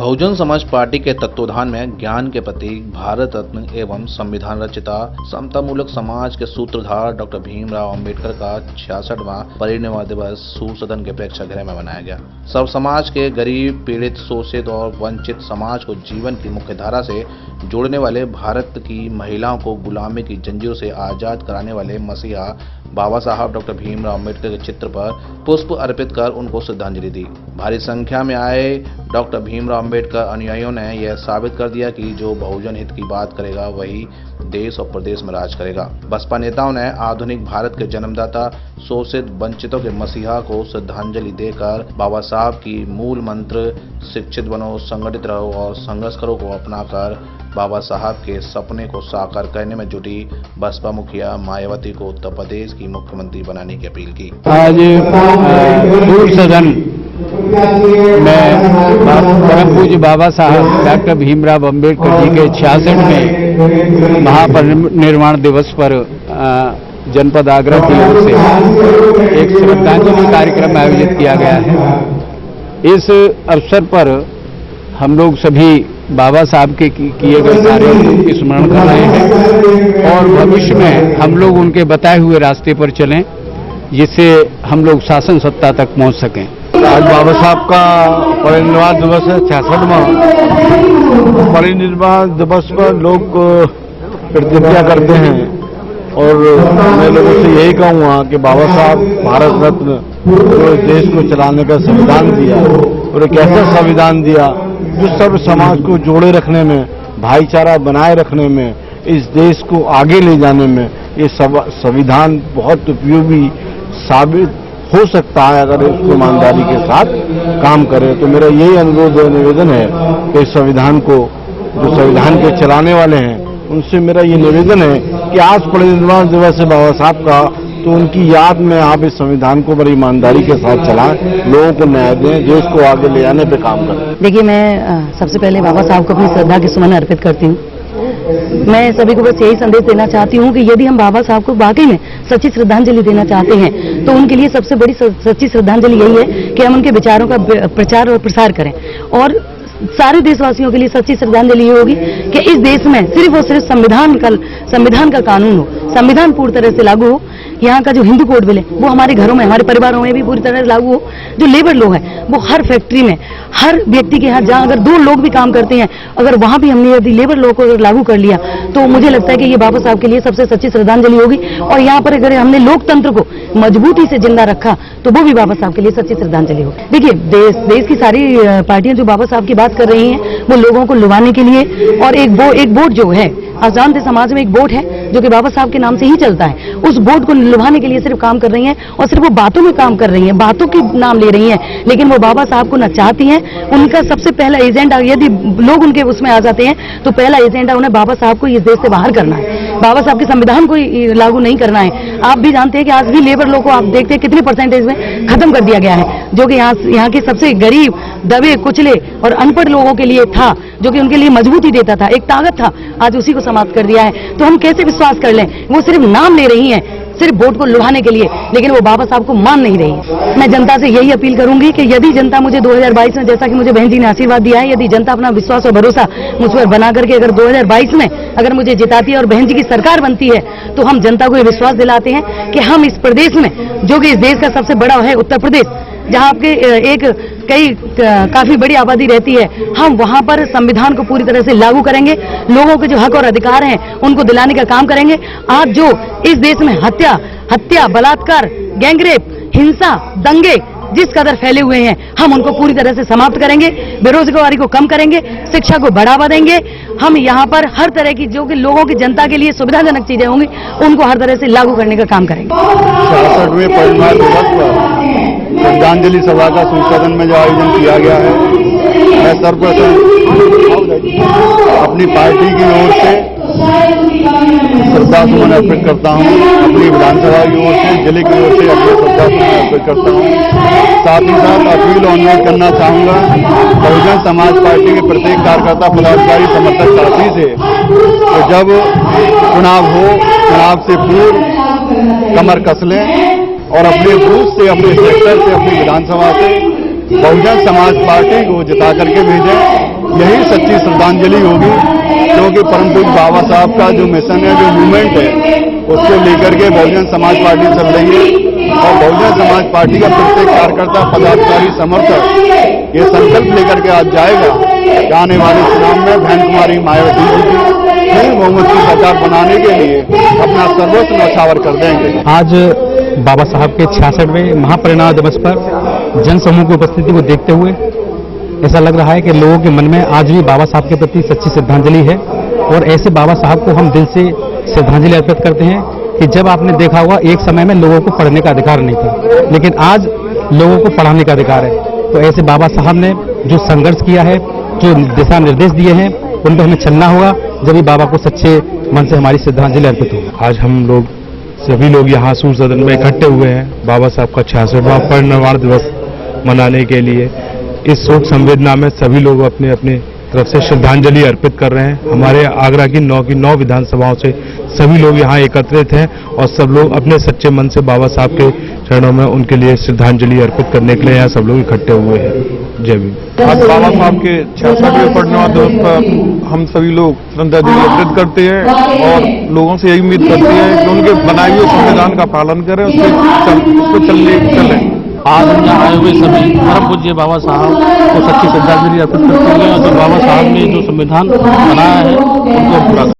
Bahujan Samaj party के तत्वाधान में ज्ञान के प्रतीक, भारत रत्न एवं संविधान रचिता, समतामूलक समाज के सूत्रधार डॉक्टर भीमराव अंबेडकर का 66वां परिनिर्वाण दिवस सूर्य सदन के प्रेक्षागृह में मनाया गया। सब समाज के गरीब, पीड़ित, शोषित और वंचित समाज को जीवन की मुख्य धारा से जोड़ने वाले, भारत की महिलाओं को गुलामी की जंजीरों से आजाद कराने वाले मसीहा बाबा साहब डॉक्टर भीमराव अंबेडकर के चित्र पर पुष्प अर्पित कर उनको श्रद्धांजलि दी। भारी संख्या में आए डॉक्टर भीमराव अंबेडकर अनुयायियों ने यह साबित कर दिया कि जो बहुजन हित की बात करेगा वही देश और प्रदेश में राज करेगा। बसपा नेताओं ने आधुनिक भारत के जन्मदाता, शोषित वंचितों के मसीहा को श्रद्धांजलि देकर बाबा साहब की मूल मंत्र शिक्षित बनो, संगठित रहो और संघर्ष करो को अपनाकर बाबा साहब के सपने को साकार करने में जुटी बसपा मुखिया मायावती को उत्तर प्रदेश की मुख्यमंत्री बनाने की अपील की। आज सूर्य सदन में परम पूज्य बाबा साहब डॉक्टर भीमराव अंबेडकर जी के 66वें महापरिनिर्वाण दिवस पर जनपद आगरा की ओर से एक श्रद्धांजलि कार्यक्रम आयोजित किया गया है। इस अवसर पर हम लोग सभी बाबा साहब के किए गए कार्यों की स्मरण कर रहे हैं और भविष्य में हम लोग उनके बताए हुए रास्ते पर चलें, जिससे हम लोग शासन सत्ता तक पहुंच सकें। आज बाबा साहब का परिनिर्वाण दिवस है, 66वां परिनिर्वाण दिवस पर लोग प्रतिज्ञा करते हैं और मैं लोगों से यही कहूँगा कि बाबा साहब भारत रत्न जो देश को चलाने का संविधान दिया और एक ऐसा संविधान दिया जो सर्व समाज को जोड़े रखने में, भाईचारा बनाए रखने में, इस देश को आगे ले जाने में ये संविधान बहुत उपयोगी साबित हो सकता है अगर इसको ईमानदारी के साथ काम करें। तो मेरा यही अनुरोध और निवेदन है कि संविधान को, जो संविधान के चलाने वाले हैं, उनसे मेरा ये निवेदन है कि आज परिनिर्वाण दिवस है बाबा साहब का, तो उनकी याद में आप इस संविधान को बड़ी ईमानदारी के साथ चलाएं, लोगों को न्याय दें, देश को आगे ले जाने पे काम करें। देखिए, मैं सबसे पहले बाबा साहब को अपनी श्रद्धा के सुमन अर्पित करती हूँ। मैं सभी को बस यही संदेश देना चाहती हूँ कि यदि हम बाबा साहब को वाकई में सच्ची श्रद्धांजलि देना चाहते हैं तो उनके लिए सबसे बड़ी सच्ची श्रद्धांजलि यही है कि हम उनके विचारों का प्रचार और प्रसार करें। और सारे देशवासियों के लिए सच्ची श्रद्धांजलि ये होगी कि इस देश में सिर्फ और सिर्फ संविधान का कानून हो, संविधान पूरी तरह से लागू हो। यहाँ का जो हिंदू कोड बिल है वो हमारे घरों में, हमारे परिवारों में भी पूरी तरह से लागू हो। जो लेबर लॉ है वो हर फैक्ट्री में, हर व्यक्ति के यहाँ जहाँ अगर 2 लोग भी काम करते हैं, अगर वहां भी हमने यदि लेबर लॉ को अगर लागू कर लिया तो मुझे लगता है कि ये बाबा साहब के लिए सबसे सच्ची श्रद्धांजलि होगी। और यहाँ पर अगर हमने लोकतंत्र को मजबूती से जिंदा रखा तो वो भी बाबा साहब के लिए सच्ची श्रद्धांजलि होगी। देखिए, देश की सारी पार्टियां जो बाबा साहब की बात कर रही हैं वो लोगों को लुभाने के लिए, और एक वोट जो है, आप जानते समाज में एक वोट है जो कि बाबा साहब के नाम से ही चलता है, उस वोट को लुभाने के लिए सिर्फ काम कर रही हैं और सिर्फ वो बातों में काम कर रही हैं, बातों के नाम ले रही हैं, लेकिन वो बाबा साहब को न चाहती हैं। उनका सबसे पहला एजेंडा, यदि लोग उनके उसमें आ जाते हैं तो पहला एजेंडा उन्हें बाबा साहब को इस देश से बाहर करना है, बाबा साहब के संविधान को लागू नहीं करना है। आप भी जानते हैं कि आज भी लेबर लॉ को आप देखते हैं कितने परसेंटेज में खत्म कर दिया गया है, जो कि यहाँ के सबसे गरीब, दबे कुचले और अनपढ़ लोगों के लिए था, जो कि उनके लिए मजबूती देता था, एक ताकत था, आज उसी को समाप्त कर दिया है। तो हम कैसे विश्वास कर लें? वो सिर्फ नाम ले रही हैं, सिर्फ वोट को लुभाने के लिए, लेकिन वो बाबा साहब को मान नहीं रही है। मैं जनता से यही अपील करूंगी कि यदि जनता मुझे 2022 में, जैसा कि मुझे बहन जी ने आशीर्वाद दिया है, यदि जनता अपना विश्वास और भरोसा मुझ पर बना करके अगर 2022 में अगर मुझे जिताती है और बहन जी की सरकार बनती है, तो हम जनता को ये विश्वास दिलाते हैं कि हम इस प्रदेश में, जो कि इस देश का सबसे बड़ा है उत्तर प्रदेश, जहां आपके काफी बड़ी आबादी रहती है, हम वहां पर संविधान को पूरी तरह से लागू करेंगे, लोगों के जो हक और अधिकार हैं उनको दिलाने का काम करेंगे। आज जो इस देश में हत्या, बलात्कार, गैंगरेप, हिंसा, दंगे जिस कदर फैले हुए हैं, हम उनको पूरी तरह से समाप्त करेंगे, बेरोजगारी को कम करेंगे, शिक्षा को बढ़ावा देंगे। हम यहाँ पर हर तरह की जो कि लोगों की, जनता के लिए सुविधाजनक चीजें होंगी, उनको हर तरह से लागू करने का काम करेंगे। 66वें परिनिर्वाण दिवस पर श्रद्धांजलि सभा का सूर्य सदन में जो आयोजन किया गया है, मैं सर्वप्रथम अपनी पार्टी की ओर से श्रद्धा सुमन अर्पित करता हूँ, अपनी विधानसभा की ओर से, जिले की ओर से अपनी श्रद्धा सुमन अर्पित करता हूँ। साथ ही साथ अपील और अनुरोध करना चाहूँगा बहुजन समाज पार्टी के प्रत्येक कार्यकर्ता, पदाधिकारी, समर्थक साथी से, तो जब चुनाव हो, चुनाव से पूर्व कमर कस लें और अपने बूथ से, अपने सेक्टर से, अपनी विधानसभा से बहुजन समाज पार्टी को जिता करके भेजें, यही सच्ची श्रद्धांजलि होगी। क्योंकि परम पूज्य बाबा साहब का जो मिशन है, जो मूवमेंट है, उसको लेकर के बहुजन समाज पार्टी चल रही है और बहुजन समाज पार्टी का प्रत्येक कार्यकर्ता, पदाधिकारी, समर्थक ये संकल्प लेकर के आज जाएगा कि आने वाले चुनाव में बहन कुमारी मायावती जी की फिर बहुमत की सरकार बनाने के लिए अपना सर्वोच्च न्यौछावर कर देंगे। आज बाबा साहब के 66वें महापरिनिर्वाण दिवस पर जनसमूह की उपस्थिति को देखते हुए ऐसा लग रहा है कि लोगों के मन में आज भी बाबा साहब के प्रति सच्ची श्रद्धांजलि है और ऐसे बाबा साहब को हम दिल से श्रद्धांजलि अर्पित करते हैं कि जब आपने देखा होगा एक समय में लोगों को पढ़ने का अधिकार नहीं था, लेकिन आज लोगों को पढ़ाने का अधिकार है। तो ऐसे बाबा साहब ने जो संघर्ष किया है, जो दिशा निर्देश दिए हैं, उन पर हमें चलना होगा, जब भी बाबा को सच्चे मन से हमारी श्रद्धांजलि अर्पित होगी। आज हम लोग सभी लोग यहाँ सूर सदन में इकट्ठे हुए हैं बाबा साहब का 66वां परिनिर्वाण दिवस मनाने के लिए। इस शोक संवेदना में सभी लोग अपने अपने तरफ से श्रद्धांजलि अर्पित कर रहे हैं। हमारे आगरा की 9 विधानसभाओं से सभी लोग यहाँ एकत्रित हैं और सब लोग अपने सच्चे मन से बाबा साहब के चरणों में उनके लिए श्रद्धांजलि अर्पित करने के लिए यहाँ सब लोग इकट्ठे हुए हैं। जय भीम। आज बाबा साहब के 66वें परिनिर्वाण दिवस पर हम सभी लोग श्रद्धांजलि अर्पित करते हैं और लोगों से यही उम्मीद करते हैं कि उनके बनाए हुए संविधान का पालन करें, उस पर चलें। आज हम यहाँ आए हुए सभी परम पूज्य बाबा साहब को सच्ची श्रद्धांजलि अर्पित करते हैं और जो बाबा साहब ने जो संविधान बनाया है उनको पूरा